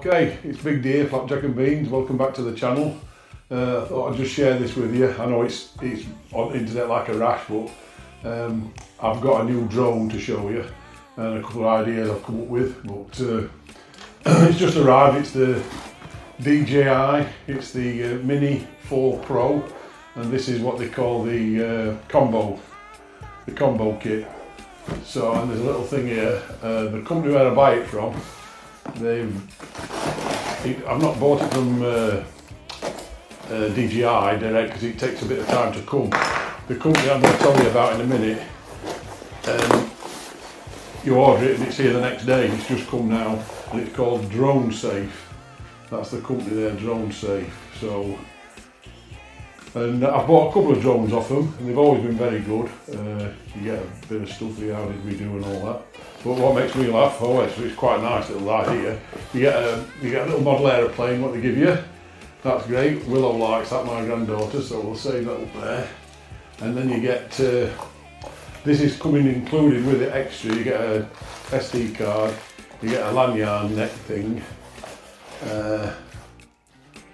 Okay, it's Big D here, Flapjack and Beans. Welcome back to the channel. I thought I'd just share this with you. I know it's on the internet like a rash, but I've got a new drone to show you and a couple of ideas I've come up with. But it's just arrived. It's the DJI. It's the Mini 4 Pro, and this is what they call the combo kit. So, and there's a little thing here. The company where I buy it from, I've not bought it from DJI direct because it takes a bit of time to come. The company I'm going to tell you about in a minute, you order it and it's here the next day. It's just come now, and it's called Drone Safe. That's the company there, Drone Safe. So, and I've bought a couple of drones off them, and they've always been very good. You get a bit of stuff here, how did we do and all that. But what makes me laugh, it's quite a nice little idea. You get a little model aeroplane, what they give you. That's great. Willow likes that, my granddaughter, so we'll save that up there. And then you get, this is coming included with it extra. You get a SD card, you get a lanyard neck thing.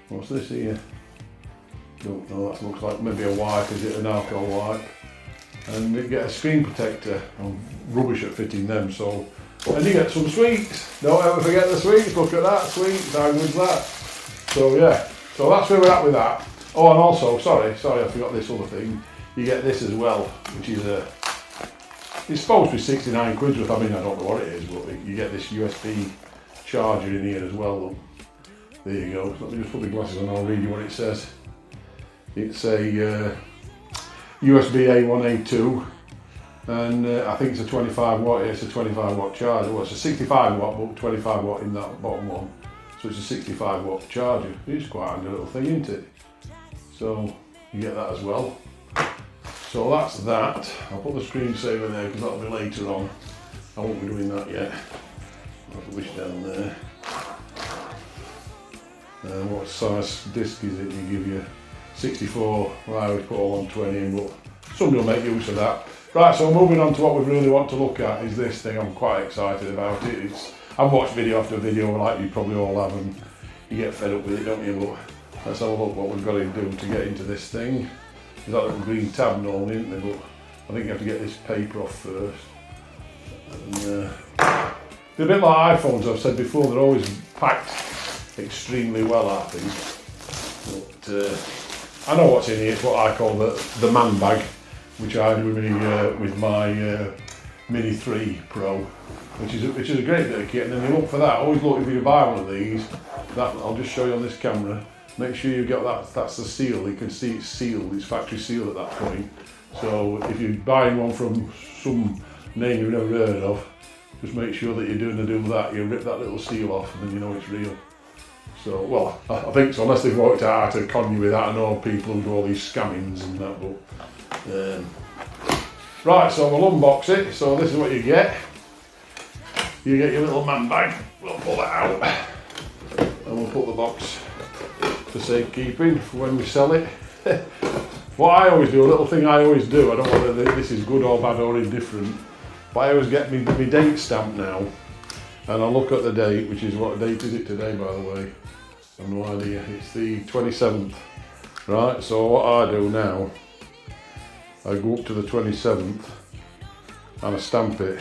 What's this here? Don't know, that looks like maybe a wipe, is it an alcohol wipe? And you get a screen protector. I'm rubbish at fitting them, so. And you get some sweets. Don't ever forget the sweets, look at that, sweets, how good's that? So yeah, so that's where we're at with that. Oh, and also, sorry, I forgot this other thing. You get this as well, which is it's supposed to be 69 quid worth. I mean, I don't know what it is, but you get this USB charger in here as well. Look. There you go. Let me just put the glasses on and I'll read you what it says. It's a USB A1, A2, and I think it's a 25 watt, it's a 25 watt charger. Well, it's a 65 watt, but 25 watt in that bottom one. So it's a 65 watt charger. It's quite a handy little thing, isn't it? So you get that as well. So that's that. I'll put the screensaver there because that'll be later on. I won't be doing that yet. I'll put this down there. What size disc is it they give you? 64, well, I always put all on 20 in, but somebody will make use of that. Right, so moving on to what we really want to look at is this thing. I'm quite excited about it. I've watched video after video like you probably all have, and you get fed up with it, don't you? But let's have a look what we've got to do to get into this thing. There's that little green tab normally, isn't there? But I think you have to get this paper off first. And, they're a bit like iPhones, I've said before, they're always packed extremely well, I think. But I know what's in here. It's what I call the man bag, which I do with my Mini 3 Pro, which is a great bit of kit. And then you look for that. Always look, if you buy one of these, that I'll just show you on this camera. Make sure you get that. That's the seal. You can see it's sealed. It's factory sealed at that point. So if you're buying one from some name you've never heard of, just make sure that you're doing that. You rip that little seal off, and then you know it's real. So, well, I think so, unless they've worked out how to con you with that. I know people who do all these scammings and that, but... Right, so we'll unbox it. So this is what you get. You get your little man bag. We'll pull it out. And we'll put the box for safekeeping for when we sell it. What I always do, a little thing I always do, I don't know whether this is good or bad or indifferent, but I always get my date stamp now. And I look at the date, which is, what date is it today, by the way? I've no idea. It's the 27th, right? So what I do now, I go up to the 27th and I stamp it.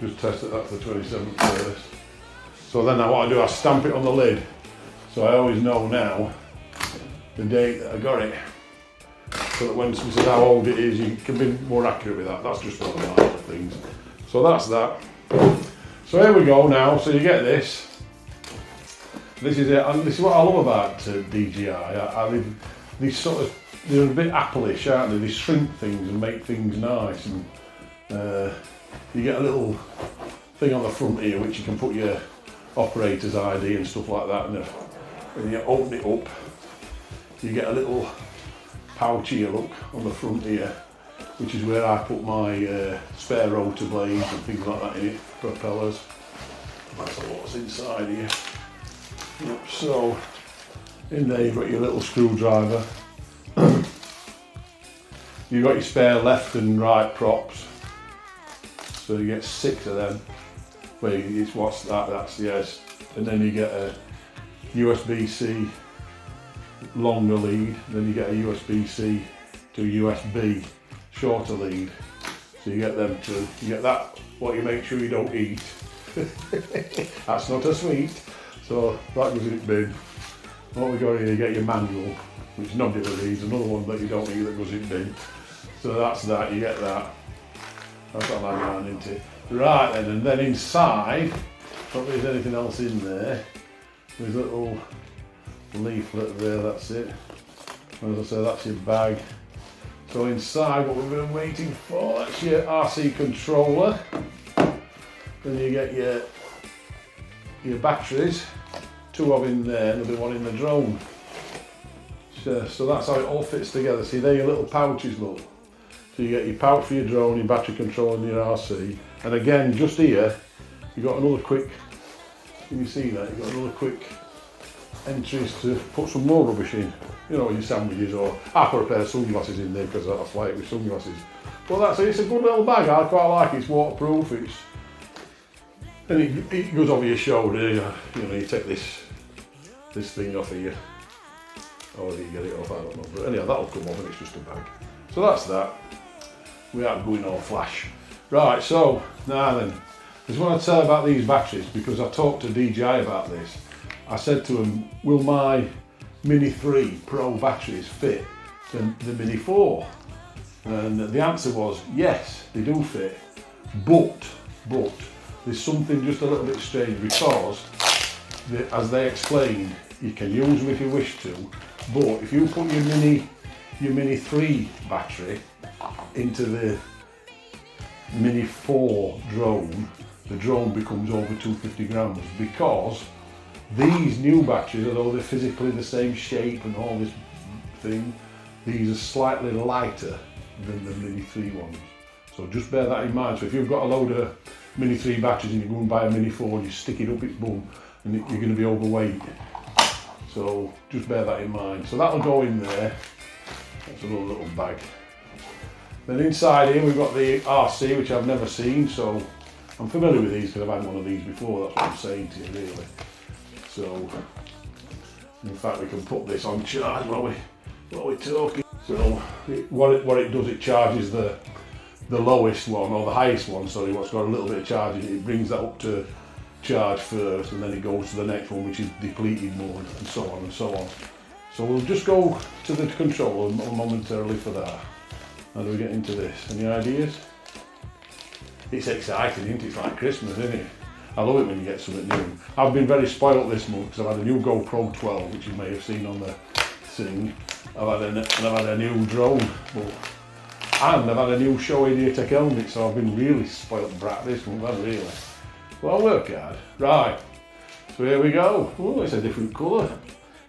Just test it, that's the 27th first. So then what I do, I stamp it on the lid. So I always know now the date that I got it. So that when someone says how old it is, you can be more accurate with that. That's just one of my little things. So that's that. So here we go now. So you get this. This is it, and this is what I love about DJI. They're a bit Apple-ish, aren't they? They shrink things and make things nice, and you get a little thing on the front here which you can put your operator's ID and stuff like that. And when you open it up, you get a little pouch here, look, on the front here, which is where I put my spare rotor blades and things like that in it, propellers. That's what's inside here. Yep, so in there you've got your little screwdriver. You've got your spare left and right props. So you get 6 of them. Well, it's what's that? That's, yes, and then you get a USB-C longer lead, then you get a USB-C to USB shorter lead. So you get them two. You get that, what you make sure you don't eat. That's not a sweet. So that goes in its bin. What we got here, you get your manual, which nobody ever reads, another one that you don't eat that goes in bin. So that's that, you get that. That's what I'm adding into it. Right then, and then inside, not that there's anything else in there. There's a little leaflet there, that's it. As I say, that's your bag. So inside, what we've been waiting for, that's your RC controller. Then you get your batteries, 2 of in there, another one in the drone. So that's how it all fits together. See, they're your little pouches, look. So you get your pouch for your drone, your battery controller and your RC. And again, just here, you've got another quick, can you see that? You've got another quick entries to put some more rubbish in. You know, your sandwiches, or I put a pair of sunglasses in there because I fly it with sunglasses. But that's it, it's a good little bag, I quite like it, it's waterproof, and it goes over your shoulder, you know, you take this thing off of you. Or you get it off, I don't know. But anyhow, that'll come off and it's just a bag. So that's that. We aren't going all flash. Right, so now then, I just want to tell about these batteries because I talked to DJI about this. I said to him, will my Mini 3 Pro batteries fit the Mini 4? And the answer was yes, they do fit. But there's something just a little bit strange because, as they explained, you can use them if you wish to, but if you put your Mini 3 battery into the Mini 4 drone, the drone becomes over 250 grams because these new batteries, although they're physically the same shape and all this thing, these are slightly lighter than the Mini 3 ones. So just bear that in mind. So if you've got a load of Mini 3 batteries and you go and buy a Mini 4 and you stick it up its bum, and you're going to be overweight. So just bear that in mind. So that'll go in there. That's a little bag. Then inside here we've got the RC, which I've never seen, so I'm familiar with these because I've had one of these before, that's what I'm saying to you really. So, in fact we can put this on charge while we're talking. So what it does, it charges the lowest one, or the highest one, sorry, what's got a little bit of charge in it, it brings that up to charge first and then it goes to the next one which is depleted mode and so on and so on. So we'll just go to the controller momentarily for that. How do we get into this? Any ideas? It's exciting, isn't it? It's like Christmas, isn't it? I love it when you get something new. I've been very spoilt this month because I've had a new GoPro 12, which you may have seen on the thing. I've had a new drone, and I've had a new Shoei Neotech helmet, so I've been really spoilt brat this month, haven't I, really? Well, I work hard. Right, so here we go. Oh, it's a different colour.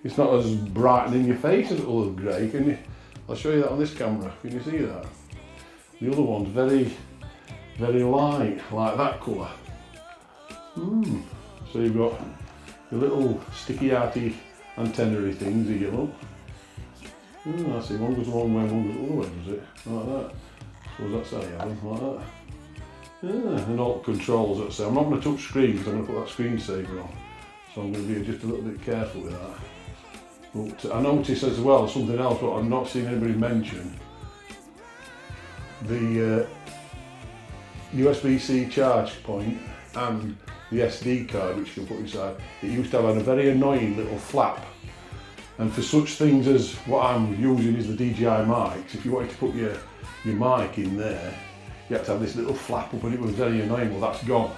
It's not as bright in your face as other grey, can you? I'll show you that on this camera. Can you see that? The other one's very, very light, like that colour. So you've got your little sticky-arty antenna-y things here, look. I see, one goes one way, one goes the other way, does it? Like that. So that's how you have them, like that. Yeah, and all controls, let's say. I'm not going to touch screen because I'm going to put that screensaver on. So I'm going to be just a little bit careful with that. But I noticed as well something else what I've not seen anybody mention. The USB-C charge point and the SD card which you can put inside, it used to have a very annoying little flap. And for such things as what I'm using is the DJI mics, if you wanted to put your mic in there, you had to have this little flap up and it was very annoying. Well, that's gone.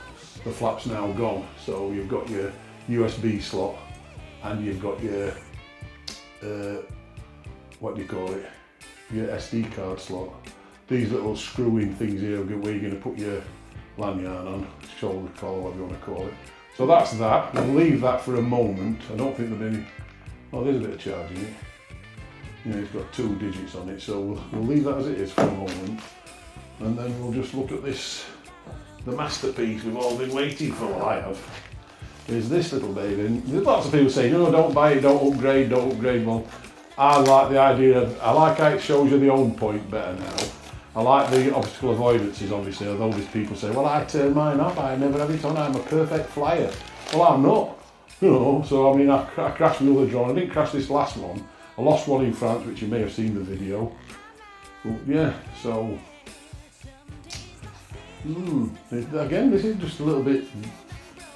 The flap's now gone. So you've got your USB slot and you've got your what do you call it, your SD card slot. These little screw-in things here where you're going to put your lanyard on, shoulder collar, whatever you want to call it. So that's that. We'll leave that for a moment. I don't think there'll be any. Oh, there's a bit of charge in it. You know, it's got 2 digits on it, so we'll leave that as it is for a moment. And then we'll just look at this, the masterpiece we've all been waiting for. Well, I have. Is this little baby. And there's lots of people saying, no, don't buy it, don't upgrade. Well, I like the idea of, I like how it shows you the home point better now. I like the obstacle avoidances, obviously, although these people say, well, I turn mine off, I never have it on, I'm a perfect flyer. Well, I'm not. You know, so I mean, I crashed another drone. I didn't crash this last one. I lost one in France, which you may have seen the video. But yeah, so again, this is just a little bit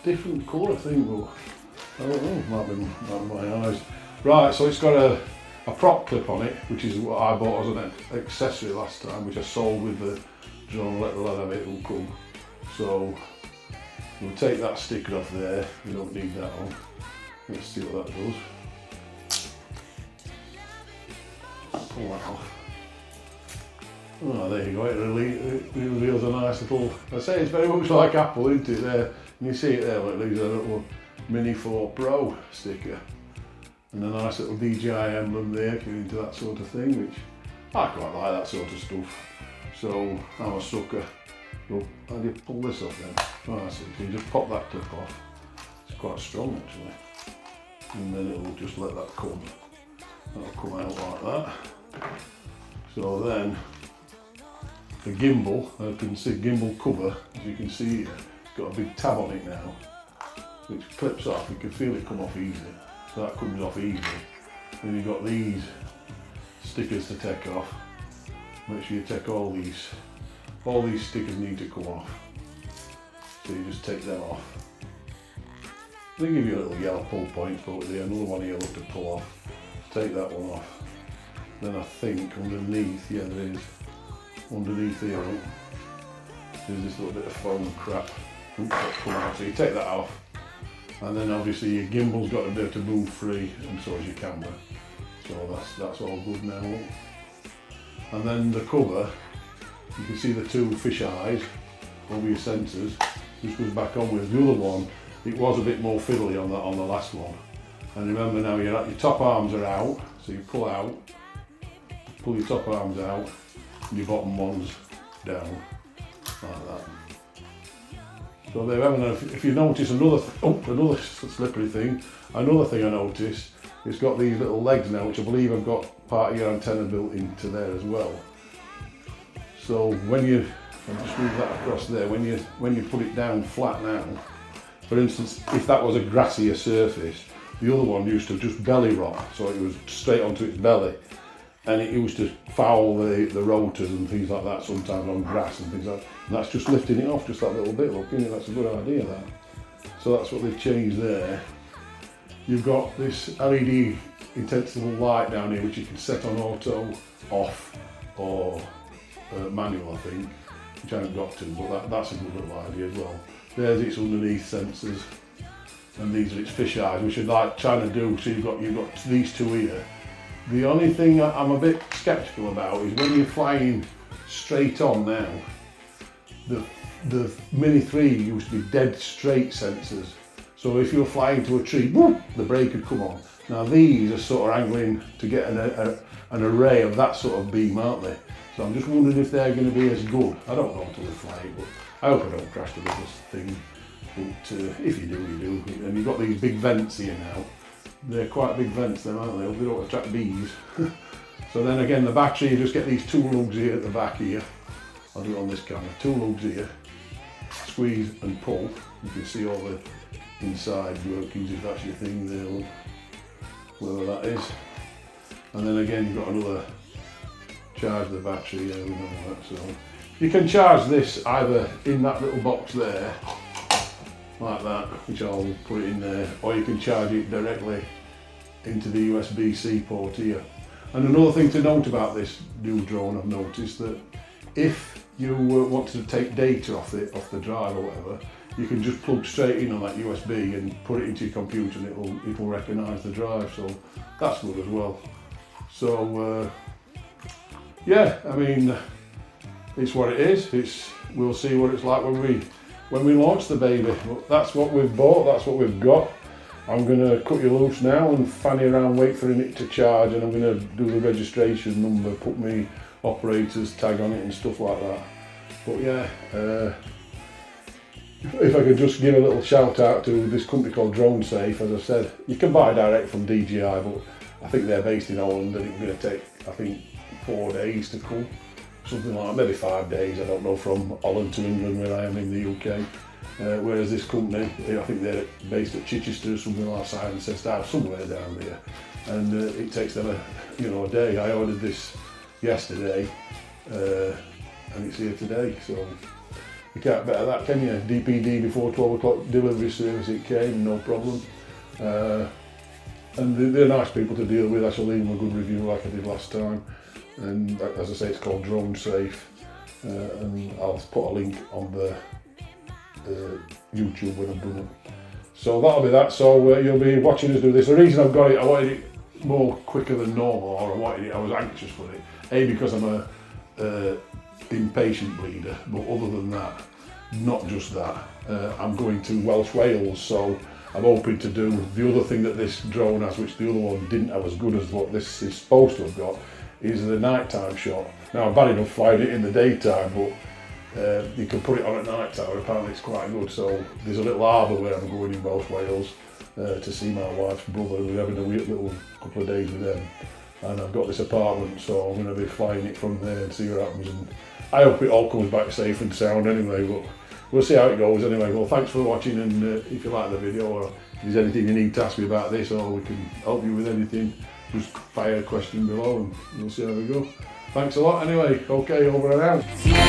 different colour, I think, but I don't know, might be my eyes. Right, so it's got a prop clip on it, which is what I bought as an accessory last time, which I sold with the drone. Let the lad have it, will come. So we'll take that sticker off there. We don't need that on. Let's see what that does. Pull that off. Oh, there you go. It reveals a nice little. I say it's very much like Apple, isn't it? There, and you see it there. Like there's a little Mini 4 Pro sticker. And a nice little DJI emblem there, into that sort of thing, which I quite like that sort of stuff. So I'm a sucker. So how do you pull this off then? Oh, so you just pop that clip off. It's quite strong actually. And then it'll just let that come. That'll come out like that. So then the gimbal, I can see gimbal cover, as you can see here, it's got a big tab on it now, which clips off. You can feel it come off easy. So that comes off easy. Then you've got these stickers to take off. Make sure you take all these stickers need to come off. So you just take them off. They give you a little yellow pull point, but there's another one here look to pull off. Take that one off. Then I think underneath, yeah there is, underneath here, there's this little bit of foam crap. Oops, that's come out. So you take that off. And then obviously your gimbal's got to be able to move free, and so is your camera. So that's all good now. And then the cover, you can see the two fish eyes over your sensors. This goes back on with the other one. It was a bit more fiddly on the last one. And remember now your top arms are out, so you pull your top arms out, and your bottom ones down, like that. So there, if you notice another slippery thing, another thing I noticed, it's got these little legs now, which I believe have got part of your antenna built into there as well. So when you, I'll just move that across there, when you put it down flat now, for instance, if that was a grassier surface, the other one used to just belly rock, so it was straight onto its belly, and it used to foul the rotors and things like that sometimes on grass and things like that. And that's just lifting it off just that little bit, look, isn't it? That's a good idea, that. So that's what they've changed there. You've got this LED intensive light down here, which you can set on auto, off, or manual, I think, which I haven't got to, but that's a good little idea as well. There's its underneath sensors, and these are its fish eyes, which are like trying to do, so you've got these two here. The only thing I'm a bit sceptical about is when you're flying straight on now, the Mini 3 used to be dead straight sensors. So if you're flying to a tree, whoop, the brake would come on. Now these are sort of angling to get an array of that sort of beam, aren't they? So I'm just wondering if they're going to be as good. I don't know until they fly it, but I hope I don't crash the little thing. But if you do, you do. And you've got these big vents here now. They're quite big vents then, aren't they? They don't attract bees. So then again, the battery, you just get these two lugs here at the back here. I'll do it on this camera. Two lugs here. Squeeze and pull. You can see all the inside workings, if that's your thing there, look. Whatever that is. And then again, you've got another charge the battery, yeah, we know that. So you can charge this either in that little box there, like that, which I'll put it in there, or you can charge it directly into the USB-C port here. And another thing to note about this new drone, I've noticed that if you wanted to take data off the drive or whatever, you can just plug straight in on that USB and put it into your computer, and it will recognise the drive. So that's good as well. So yeah, I mean, it's what it is. We'll see what it's like when we launch the baby. But that's what we've bought. That's what we've got. I'm going to cut you loose now and fanny around, wait for it to charge, and I'm going to do the registration number, put my operator's tag on it and stuff like that. But yeah, if I could just give a little shout out to this company called Drone Safe. As I said, you can buy direct from DJI, but I think they're based in Holland, and it's going to take, I think, 4 days to come. Something like that, maybe 5 days, I don't know, from Holland to England where I am in the UK. Whereas this company, I think they're based at Chichester or something like that, and says start somewhere down there, and it takes them a day. I ordered this yesterday, and it's here today, so you can't better that, can you? DPD before 12 o'clock delivery service, it came, no problem. And they're nice people to deal with. I shall leave them a good review like I did last time. And as I say, it's called Drone Safe, and I'll put a link on the YouTube when I've done it. So that'll be that. So you'll be watching us do this. The reason I've got it, I wanted it more quicker than normal, or I was anxious for it. A, because I'm a impatient bleeder, but other than that, not just that, I'm going to Welsh Wales, so I'm hoping to do the other thing that this drone has, which the other one didn't have as good as what this is supposed to have got, is the nighttime shot. Now I'm bad enough flying it in the daytime, but you can put it on at night time, apparently it's quite good. So there's a little harbour where I'm going in Welsh Wales to see my wife's brother. We're having a little couple of days with them, and I've got this apartment, so I'm going to be flying it from there and see what happens. And I hope it all comes back safe and sound anyway, but we'll see how it goes anyway. Well, thanks for watching, and if you like the video, or if there's anything you need to ask me about this, or we can help you with anything, just fire a question below and we'll see how we go. Thanks a lot anyway. Okay, over and out.